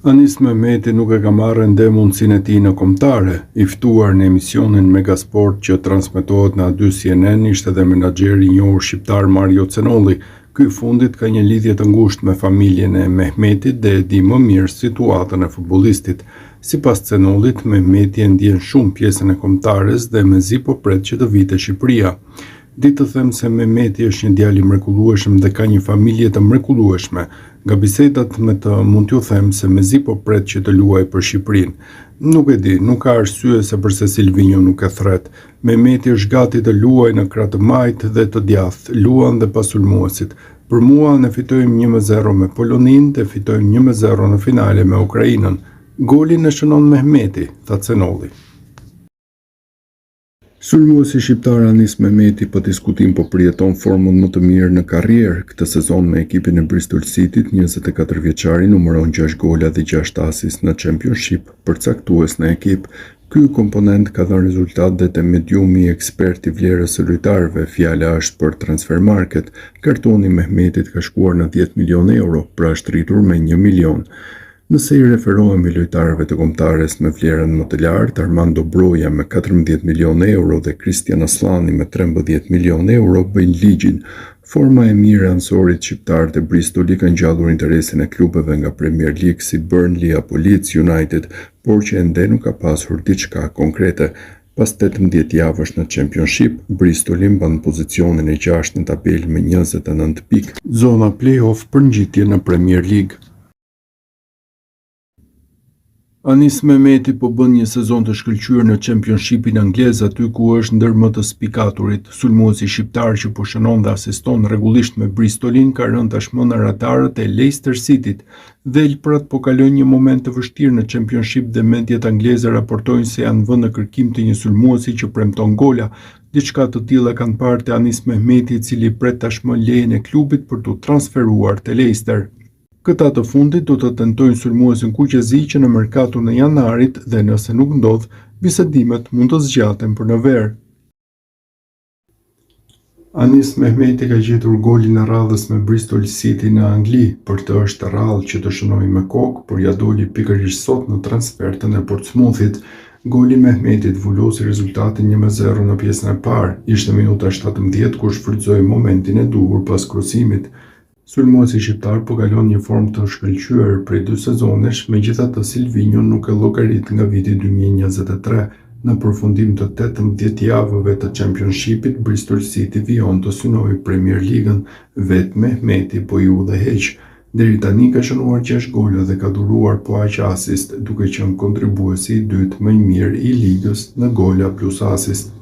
Anis Mehmeti nuk e ka marrë ende mundësinë e tij në kombëtare. I ftuar në emisionin Megasport që transmetohet në A2 CNN ishte edhe menaxheri i njohur shqiptar Mario Cenolli. Ky fundit ka një lidhje të ngushtë me familjen e Mehmetit dhe e di më mirë situatën e futbollistit. Sipas Cenollit, Mehmeti e ndjen shumë pjesën e kombëtares dhe mezi po pret që të vijë te Shqipëria. Ditë të them se Mehmeti është një djalë i mrekullueshëm dhe ka një familje të mrekullueshme. Nga bisedat me të mund t'ju them se mezi po pret që të luajë për Shqipërinë. Nuk e di, nuk ka arsye se përse Silvinjo nuk e thret. Mehmeti është gati të luajë në krah të majt dhe të djathtë, luan dhe pasulmuesit. Për mua ne fitojmë 1-0 me Poloninë dhe fitojmë 1-0 në finale me Ukrainën. Golin e shënon Mehmeti, tha Cenolli. Sulmuesi shqiptar Anis Mehmeti për diskutim po përjeton formën më të mirë në karrierë. Këtë sezon me ekipin e Bristol Cityt, 24 vjeçari numëron 6 gola dhe 6 asist në Championship, përcaktues në ekip. Ky komponent ka dhënë rezultat dhe te mediumi ekspert i vlerës së lojtarëve, fjala është për Transfermarkt. Kartoni Mehmetit ka shkuar në 10 milion euro, pra është rritur me 1 milion. Nëse i referohemi lojtarëve të kombëtares me vlerën më të lartë, Armando Broja me 14 milion euro dhe Christian Aslani me 13 milion euro bëjnë ligjin. Forma e mirë e ansorit shqiptar të Bristoli ka ngjallur interesin e klubeve nga Premier League si Burnley apo Leeds United, por që ende nuk ka pasur diçka konkrete. Pas 18 javësh në Championship, Bristoli mban pozicionin e 6 në tabelë me 29 pikë, zona play-off për ngjitje në Premier League. Anis Mehmeti po bën një sezon të shkëlqyer në Championshipin anglez, aty ku është ndër më të spikaturit. Sulmuesi shqiptar që po shënon dhe asiston rregullisht me Bristolin ka rënë tashmë në radarët e Leicester Cityt. Dhelprat po kalojnë një moment të vështirë në Championship dhe mediat angleze raportojnë se janë vënë në kërkim të një sulmuesi që premton gola. Diçka të tilla kanë parë te Anis Mehmeti, i cili pret tashmë lejen e klubit për t'u transferuar te Leicester. Këta të fundit do të tentojnë sulmuesin kuqezi që në merkaton e janarit dhe nëse nuk ndodh, bisedimet mund të zgjaten për në verë. Anis Mehmeti ka gjetur golin e radhës me Bristol City në Angli, për të është rrallë që të shënoi me kokë, por ja doli pikërisht sot në transfertën e Portsmouthit. Goli i Mehmetit vullosi rezultatin 1-0 në pjesën e parë. Ishte minuta 17 kur shfrytëzoi momentin e duhur pas krosimit. Sulmuesi shqiptar po kalon një formë të shkëlqyer prej 2 sezonesh, megjithatë Silvinjo nuk e llogarit nga viti 2023. Në përfundim të 18 javëve të Championshipit, Bristol City vijon të synojë Premier League-ën, vetë Mehmeti po ju udhëheq. Deri tani ka shënuar 6 gola dhe ka dhuruar po aq asist, duke qenë kontribuesi i dytë më i mirë i ligës në gola plus asist.